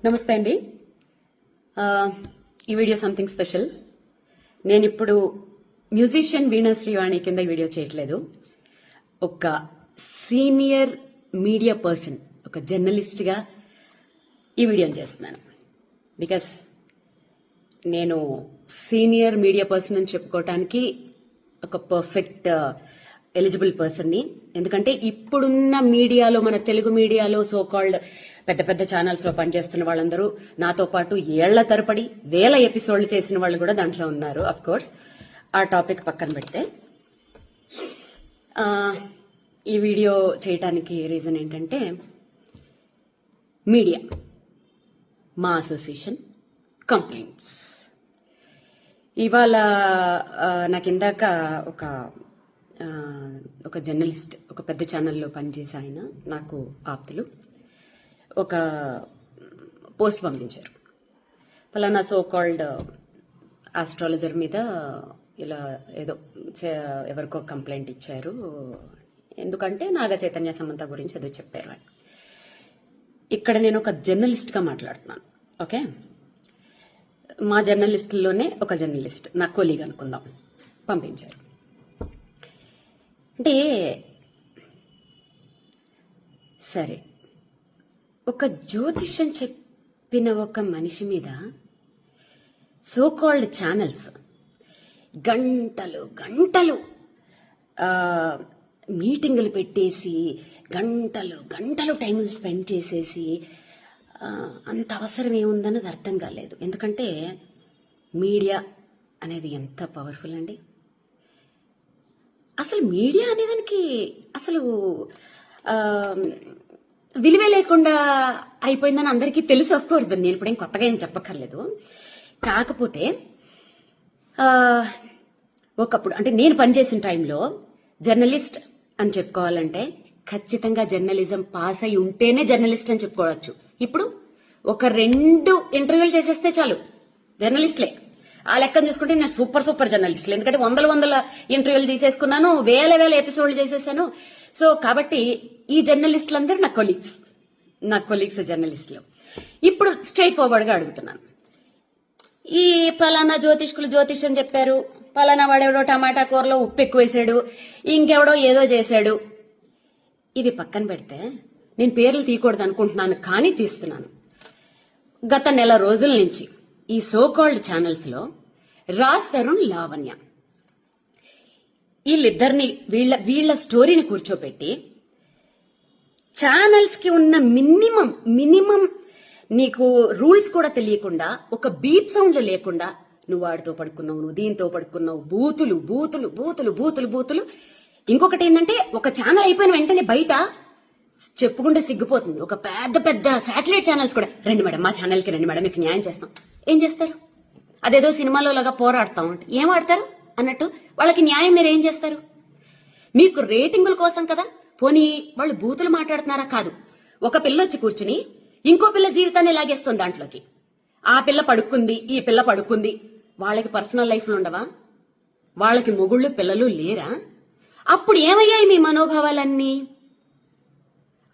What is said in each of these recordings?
నమస్తే అండి. ఈ వీడియో సంథింగ్ స్పెషల్. నేను ఇప్పుడు మ్యూజిషియన్ వీణా శ్రీవాణి కింద ఈ వీడియో చేయట్లేదు. ఒక సీనియర్ మీడియా పర్సన్, ఒక జర్నలిస్ట్గా ఈ వీడియోని చేస్తున్నాను. బికాస్ నేను సీనియర్ మీడియా పర్సన్ అని చెప్పుకోవటానికి ఒక పర్ఫెక్ట్ ఎలిజిబుల్ పర్సన్ని. ఎందుకంటే ఇప్పుడున్న మీడియాలో, మన తెలుగు మీడియాలో సో కాల్డ్ పెద్ద పెద్ద ఛానల్స్ లో పనిచేస్తున్న వాళ్ళందరూ నాతో పాటు ఏళ్ల తరపడి 1000 ఎపిసోడ్లు చేసిన వాళ్ళు కూడా దాంట్లో ఉన్నారు. అఫ్ కోర్స్ ఆ టాపిక్ పక్కన పెడితే ఈ వీడియో చేయటానికి రీజన్ ఏంటంటే, మీడియా, మా అసోసియేషన్ కంప్లైంట్స్. ఇవాళ నాకు ఇందాక ఒక జర్నలిస్ట్, ఒక పెద్ద ఛానల్లో పనిచేసే ఆయన, నాకు ఆప్తులు, ఒక పోస్ట్ పంపించారు. ఫలానా సో కాల్డ్ ఆస్ట్రాలజర్ మీద ఇలా ఏదో ఎవరికో కంప్లైంట్ ఇచ్చారు, ఎందుకంటే నాగ చైతన్య సమంత గురించి ఏదో చెప్పారు అని. ఇక్కడ నేను ఒక జర్నలిస్ట్గా మాట్లాడుతున్నాను. ఓకే, మా జర్నలిస్టుల్లోనే ఒక జర్నలిస్ట్, నా కొలీగ్ అనుకుందాం, పంపించారు. అంటే సరే, ఒక జ్యోతిష్యం చెప్పిన ఒక మనిషి మీద సో కాల్డ్ ఛానల్స్ గంటలు గంటలు మీటింగులు పెట్టేసి గంటలు గంటలు టైం స్పెండ్ చేసేసి అంత అవసరం ఏముందన్నది అర్థం కాలేదు. ఎందుకంటే మీడియా అనేది ఎంత పవర్ఫుల్ అండి. అసలు మీడియా అనేదానికి అసలు విలువే లేకుండా అయిపోయిందని అందరికీ తెలుసు. ఆఫ్ కోర్స్ నేను ఇప్పుడేం కొత్తగా ఏం చెప్పక్కర్లేదు. కాకపోతే ఒకప్పుడు, అంటే నేను పనిచేసిన టైంలో జర్నలిస్ట్ అని చెప్పుకోవాలంటే ఖచ్చితంగా జర్నలిజం పాస్ అయి ఉంటేనే జర్నలిస్ట్ అని చెప్పుకోవచ్చు. ఇప్పుడు ఒక 2 ఇంటర్వ్యూలు చేసేస్తే చాలు జర్నలిస్ట్లే. ఆ లెక్కను చూసుకుంటే నేను సూపర్ జర్నలిస్టులు. ఎందుకంటే వందల ఇంటర్వ్యూలు తీసేసుకున్నాను, 1000 ఎపిసోడ్లు చేసేసాను. సో కాబట్టి ఈ జర్నలిస్టులందరూ నా కొలీగ్స్ జర్నలిస్టులు. ఇప్పుడు స్ట్రైట్ ఫార్వర్డ్ గా అడుగుతున్నాను, ఈ పలానా జ్యోతిష్యం చెప్పారు, పలానా వాడెవడో టమాటా కూరలో ఉప్పు ఎక్కువ వేసాడు, ఇంకెవడో ఏదో చేశాడు, ఇవి పక్కన పెడితే, నేను పేర్లు తీయకూడదు అనుకుంటున్నాను కానీ తీస్తున్నాను. గత నెల రోజుల నుంచి ఈ సో కాల్డ్ ఛానల్స్ లో రాజ్ తరుణ్, లావణ్య, వీళ్ళిద్దరిని వీళ్ళ స్టోరీని కూర్చోపెట్టి ఛానల్స్ కి ఉన్న మినిమం నీకు రూల్స్ కూడా తెలియకుండా, ఒక బీప్ సౌండ్లు లేకుండా, నువ్వు వాడితో పడుకున్నావు, నువ్వు దీంతో పడుకున్నావు, బూతులు. ఇంకొకటి ఏంటంటే, ఒక ఛానల్ అయిపోయిన వెంటనే బయట చెప్పుకుంటే సిగ్గుపోతుంది, ఒక పెద్ద శాటిలైట్ ఛానల్స్ కూడా, రండి మేడం మా ఛానల్కి రండి మేడం, మీకు న్యాయం చేస్తాం. ఏం చేస్తారు? అదేదో సినిమాలో లాగా పోరాడతాం అంటే ఏం ఆడతారు అన్నట్టు వాళ్ళకి న్యాయం మీరు ఏం చేస్తారు? మీకు రేటింగుల కోసం కదా. పోనీ వాళ్ళు బూతులు మాట్లాడుతున్నారా? కాదు, ఒక పిల్ల వచ్చి కూర్చుని ఇంకో పిల్ల జీవితాన్ని లాగేస్తుంది దాంట్లోకి. ఆ పిల్ల పడుకుంది, ఈ పిల్ల పడుకుంది, వాళ్ళకి పర్సనల్ లైఫ్లు ఉండవా? వాళ్ళకి మొగుళ్ళు పిల్లలు లేరా? అప్పుడు ఏమయ్యాయి మీ మనోభావాలన్నీ?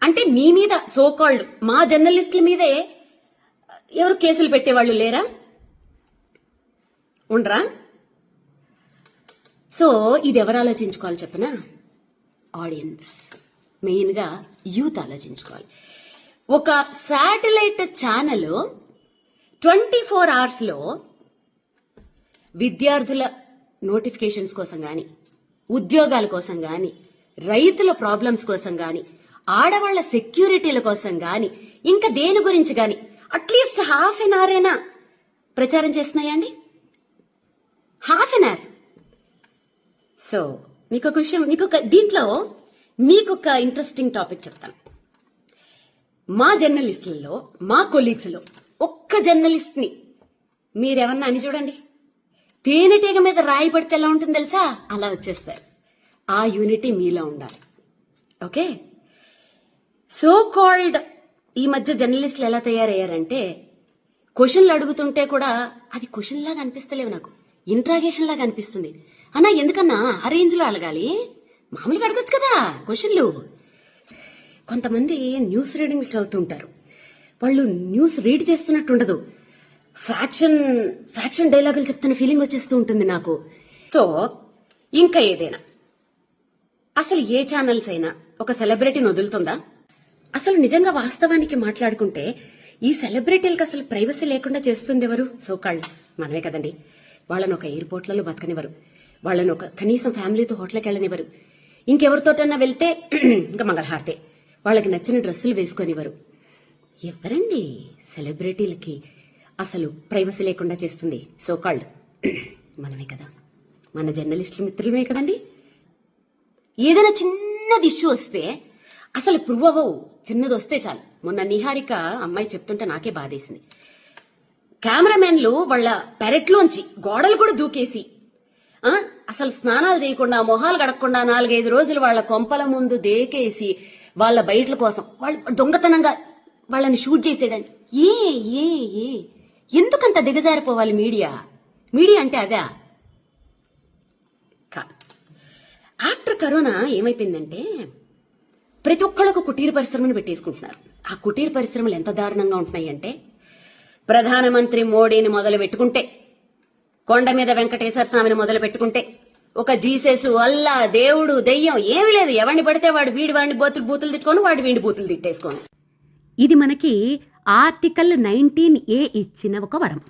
అంటే మీ మీద సో కాల్డ్ మా జర్నలిస్టుల మీదే ఎవరు కేసులు పెట్టేవాళ్ళు లేరా? ఉండరా? సో ఇది ఎవరు ఆలోచించుకోవాలి చెప్పనా? ఆడియన్స్, మెయిన్ గా యూత్ ఆలోచించుకోవాలి. ఒక శాటిలైట్ ఛానల్ 24 hours లో విద్యార్థుల నోటిఫికేషన్స్ కోసం గాని, ఉద్యోగాల కోసం గాని, రైతుల ప్రాబ్లమ్స్ కోసం గాని, ఆడవాళ్ల సెక్యూరిటీల కోసం గాని, ఇంకా దేని గురించి గాని అట్లీస్ట్ ½ an hour అయినా ప్రచారం చేస్తున్నాయండి. ½ an hour. సో మీకొక విషయం, దీంట్లో మీకొక ఇంట్రెస్టింగ్ టాపిక్ చెప్తాను. మా జర్నలిస్టులలో, మా కొలీగ్స్ లో ఒక్క జర్నలిస్ట్ ని మీరెవరన్నా అని చూడండి, తేనెటీగ మీద రాయి పడితే ఎలా ఉంటుంది తెలుసా? అలా వచ్చేస్తారు. ఆ యూనిటీ మీలో ఉండాలి. ఓకే, సో కాల్డ్ ఈ మధ్య జర్నలిస్టులు ఎలా తయారయ్యారంటే, క్వశ్చన్లు అడుగుతుంటే కూడా అది క్వశ్చన్ లాగా అనిపిస్తలేవు, నాకు ఇంట్రాగేషన్ లాగా అనిపిస్తుంది. అన్నా ఎందుకన్నా ఆ రేంజ్ లో అడగాలి? మామూలుగా అడగచ్చు కదా క్వశ్చన్లు. కొంతమంది న్యూస్ రీడింగ్ చదువుతుంటారు, వాళ్ళు న్యూస్ రీడ్ చేస్తున్నట్టు ఉండదు. ఫ్యాక్షన్ డైలాగులు చెప్తున్న ఫీలింగ్ వచ్చేస్తూ ఉంటుంది నాకు. సో ఇంకా ఏదైనా అసలు ఏ ఛానల్స్ అయినా ఒక సెలబ్రిటీని వదులుతుందా? అసలు నిజంగా వాస్తవానికి మాట్లాడుకుంటే ఈ సెలబ్రిటీలకు అసలు ప్రైవసీ లేకుండా చేస్తుంది ఎవరు? సోకాళ్ళు మనమే కదండి. వాళ్ళని ఒక ఎయిర్పోర్ట్లలో బతకనివ్వరు, వాళ్ళని ఒక కనీసం ఫ్యామిలీతో హోటల్కి వెళ్ళనివ్వరు, ఇంకెవరితోటన్నా వెళ్తే ఇంకా మంగళహారతే, వాళ్ళకి నచ్చిన డ్రెస్సులు వేసుకొనివ్వరు. ఎవరండి సెలబ్రిటీలకి అసలు ప్రైవసీ లేకుండా చేస్తుంది? సోకాల్డ్ మనమే కదా, మన జర్నలిస్టుల మిత్రులమే కదండి. ఏదైనా చిన్నది ఇష్యూ వస్తే అసలు ప్రూవ్ అవ్వవు, చిన్నది వస్తే చాలు. మొన్న నిహారిక అమ్మాయి చెప్తుంటే నాకే బాధేసింది. కెమెరామెన్లు వాళ్ళ పెరట్లోంచి గోడలు కూడా దూకేసి అసలు స్నానాలు చేయకుండా మొహాలు కడగకుండా 4-5 రోజులు వాళ్ళ కొంపల ముందు దేకేసి వాళ్ళ బయటల కోసం వాళ్ళు దొంగతనంగా వాళ్ళని షూట్ చేసేయడానికి. ఏ ఎందుకంత దిగజారిపోవాలి మీడియా అంటే అదా? కాదు. ఆఫ్టర్ కరోనా ఏమైపోయిందంటే ప్రతి ఒక్కళ్ళకు కుటీర పరిశ్రమను పెట్టేసుకుంటున్నారు. ఆ కుటీర పరిశ్రమలు ఎంత దారుణంగా ఉంటున్నాయి అంటే, ప్రధానమంత్రి మోడీని మొదలు పెట్టుకుంటే, కొండ మీద వెంకటేశ్వర స్వామిని మొదలు పెట్టుకుంటే, ఒక జీసస్, అల్లా, దేవుడు, దెయ్యం ఏమీ లేదు. ఎవరిని పడితే వాడు వాడిని బూతులు తిట్టుకోను, వాడు వీడి బూతులు తిట్టేసుకోను. ఇది మనకి ఆర్టికల్ 19A ఇచ్చిన ఒక వరం.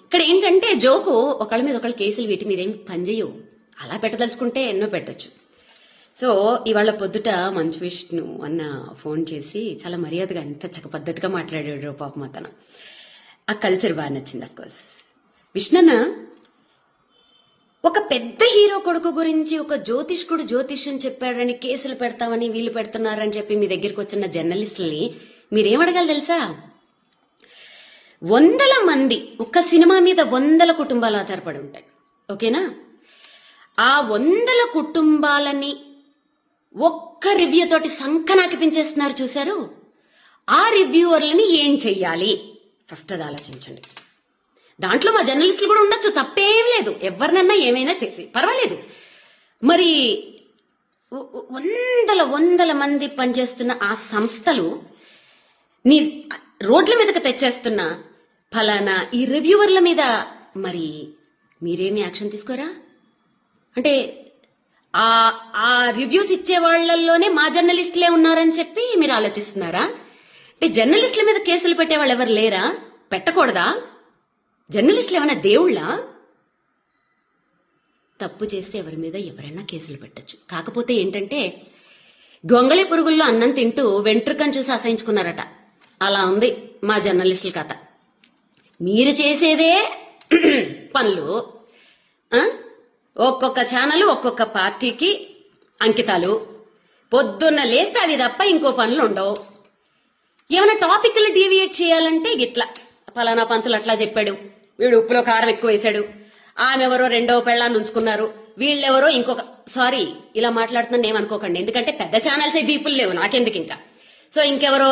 ఇక్కడ ఏంటంటే జోకు, ఒకళ్ళ మీద ఒకళ్ళు కేసులు వీటి మీద ఏం పనిచేయవు. అలా పెట్టదలుచుకుంటే ఎన్నో పెట్టచ్చు. సో ఇవాళ పొద్దుట మంచు విష్ణు అన్న ఫోన్ చేసి చాలా మర్యాదగా ఎంత చక్క పద్ధతిగా మాట్లాడాడు పాపం అతను. ఆ కల్చర్ బాగా నచ్చింది. అఫ్కోర్స్ విష్ణన్న ఒక పెద్ద హీరో కొడుకు గురించి ఒక జ్యోతిష్యం చెప్పాడని కేసులు పెడతామని వీళ్ళు పెడుతున్నారని చెప్పి మీ దగ్గరికి వచ్చిన జర్నలిస్టులని మీరేమడగాలి తెలుసా? 100 మంది ఒక్క సినిమా మీద 100 కుటుంబాలు ఆధారపడి ఉంటాయి. ఓకేనా? ఆ 100 కుటుంబాలని ఒక్క రివ్యూ తోటి సంకనాకిపించేస్తున్నారు చూశారు. ఆ రివ్యూవర్లని ఏం చెయ్యాలి ఫస్ట్ అది ఆలోచించండి. దాంట్లో మా జర్నలిస్టులు కూడా ఉండొచ్చు, తప్పేం లేదు. ఎవరినన్నా ఏమైనా చేసి పర్వాలేదు. మరి 100 మంది పనిచేస్తున్న ఆ సంస్థలు నీ రోడ్ల మీదకి తెచ్చేస్తున్న ఫలానా ఈ రివ్యూవర్ల మీద మరి మీరేమి యాక్షన్ తీసుకోరా? అంటే ఆ రివ్యూస్ ఇచ్చే వాళ్లలోనే మా జర్నలిస్టులే ఉన్నారని చెప్పి మీరు ఆలోచిస్తున్నారా? అంటే జర్నలిస్టుల మీద కేసులు పెట్టే వాళ్ళు ఎవరు లేరా? పెట్టకూడదా? జర్నలిస్టులు ఏమైనా దేవుళ్ళా? తప్పు చేస్తే ఎవరి మీద ఎవరైనా కేసులు పెట్టచ్చు. కాకపోతే ఏంటంటే గొంగళి పురుగుల్లో అన్నం తింటూ వెంట్రుకను చూసి అసహించుకున్నారట. అలా ఉంది మా జర్నలిస్టుల కథ. మీరు చేసేదే పనులు, ఒక్కొక్క ఛానల్ ఒక్కొక్క పార్టీకి అంకితాలు. పొద్దున్న లేస్తే అవి తప్ప ఇంకో పనులు ఉండవు. ఏమైనా టాపిక్లు డీవియేట్ చేయాలంటే గిట్లా ఫలానా పంతులు అట్లా చెప్పాడు, వీడు ఉప్పులో కారం ఎక్కువ వేశాడు, ఆమెవరో 2వ పెళ్ళాన్ని ఉంచుకున్నారు, వీళ్ళెవరో ఇంకొక. సారీ ఇలా మాట్లాడుతున్నాను ఏమనుకోకండి, ఎందుకంటే పెద్ద ఛానల్సే బీపుల్ లేవు నాకెందుకు ఇంకా. సో ఇంకెవరో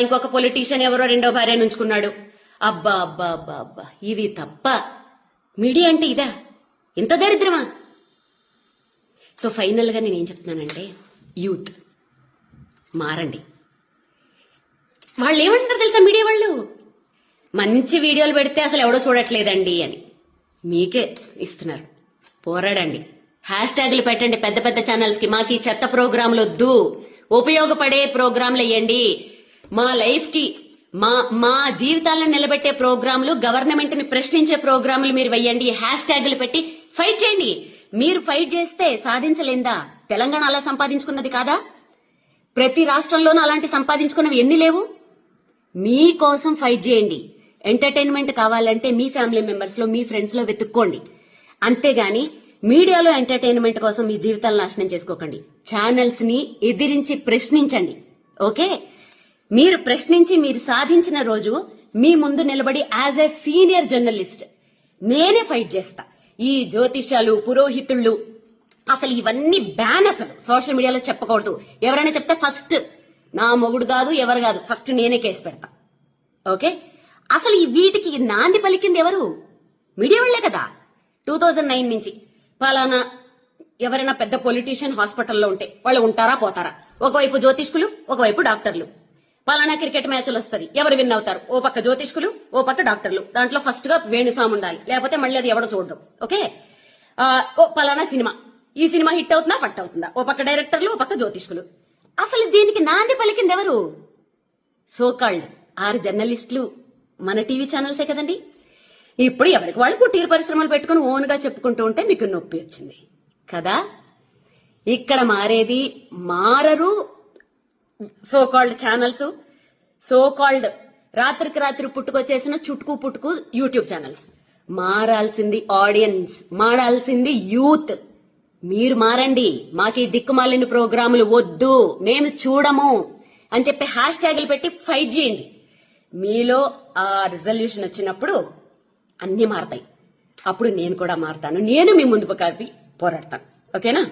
ఇంకొక పొలిటీషియన్ ఎవరో 2వ భార్యను ఉంచుకున్నాడు. అబ్బా అబ్బా అబ్బా అబ్బా, ఇవి తప్ప మీడియా అంటే ఇదా? ఇంత దరిద్రమా? సో ఫైనల్ గా నేనేం చెప్తున్నానంటే, యూత్ మారండి. వాళ్ళు ఏమంటారు తెలుసా మీడియా వాళ్ళు? మంచి వీడియోలు పెడితే అసలు ఎవడో చూడట్లేదండి అని మీకే ఇస్తున్నారు. పోరాడండి, హ్యాష్ట్యాగ్లు పెట్టండి పెద్ద పెద్ద ఛానల్స్ కి. మాకు ఈ చెత్త ప్రోగ్రాంలు వద్దు, ఉపయోగపడే ప్రోగ్రాంలు వేయండి. మా లైఫ్ కి మా జీవితాలను నిలబెట్టే ప్రోగ్రాంలు, గవర్నమెంట్ ని ప్రశ్నించే ప్రోగ్రాంలు మీరు వేయండి. హ్యాష్ట్యాగ్లు పెట్టి ఫైట్ చేయండి. మీరు ఫైట్ చేస్తే సాధించలేందా? తెలంగాణ అలా సంపాదించుకున్నది కాదా? ప్రతి రాష్ట్రంలోనూ అలాంటి సంపాదించుకున్నవి ఎన్ని లేవు? మీకోసం ఫైట్ చేయండి. ఎంటర్టైన్మెంట్ కావాలంటే మీ ఫ్యామిలీ మెంబర్స్ లో, మీ ఫ్రెండ్స్ లో వెతుక్కోండి. అంతేగాని మీడియాలో ఎంటర్టైన్మెంట్ కోసం మీ జీవితాలు నాశనం చేసుకోకండి. ఛానల్స్ ని ఎదిరించి ప్రశ్నించండి. ఓకే? మీరు ప్రశ్నించి మీరు సాధించిన రోజు మీ ముందు నిలబడి యాజ్ ఎ సీనియర్ జర్నలిస్ట్ నేనే ఫైట్ చేస్తా. ఈ జ్యోతిష్యాలు, పురోహితుళ్ళు, అసలు ఇవన్నీ బ్యాన్. అసలు సోషల్ మీడియాలో చెప్పకూడదు. ఎవరైనా చెప్తే ఫస్ట్ నా మొగుడు కాదు, ఎవరు కాదు, ఫస్ట్ నేనే కేసు పెడతా. ఓకే? అసలు ఈ వీటికి నాంది పలికింది ఎవరు? మీడియా వాళ్లే కదా. 2009 నుంచి ఫలానా ఎవరైనా పెద్ద పొలిటీషియన్ హాస్పిటల్లో ఉంటే వాళ్ళు ఉంటారా పోతారా? ఒకవైపు జ్యోతిష్కులు, ఒకవైపు డాక్టర్లు. పలానా క్రికెట్ మ్యాచ్లు వస్తుంది, ఎవరు విన్ అవుతారు? ఓ పక్క జ్యోతిష్కులు, ఓ పక్క డాక్టర్లు. దాంట్లో ఫస్ట్ గా వేణుస్వామి ఉండాలి, లేకపోతే మళ్ళీ అది ఎవడో చూడడం. ఓకే, ఓ పలానా సినిమా, ఈ సినిమా హిట్ అవుతుందా ఫట్ అవుతుందా? ఓ పక్క డైరెక్టర్లు, ఓ పక్క జ్యోతిష్కులు. అసలు దీనికి నాంది పలికింది ఎవరు? సోకాల్డ్ 6 జర్నలిస్టులు, మన టీవీ ఛానల్సే కదండి. ఇప్పుడు ఎవరికి వాళ్ళు కుటీర పరిశ్రమలు పెట్టుకుని ఓన్ గా చెప్పుకుంటూ ఉంటే మీకు నొప్పి వచ్చింది కదా. ఇక్కడ మారేది మారరు సోకాల్డ్ ఛానల్స్, సోకాల్డ్ రాత్రికి రాత్రి పుట్టుకొచ్చేసిన చుట్టుకు పుట్టుకు యూట్యూబ్ ఛానల్స్. మారాల్సింది ఆడియన్స్, మారాల్సింది యూత్. మీరు మారండి. మాకు ఈ దిక్కుమాలిన ప్రోగ్రాములు వద్దు, మేము చూడము అని చెప్పి హ్యాష్ ట్యాగులు పెట్టి ఫైట్ చేయండి. మీలో ఆ రిజల్యూషన్ వచ్చినప్పుడు అన్ని మారతాయి. అప్పుడు నేను కూడా మారతాను, నేను మీ ముందు కలిపి పోరాడతాను. ఓకేనా?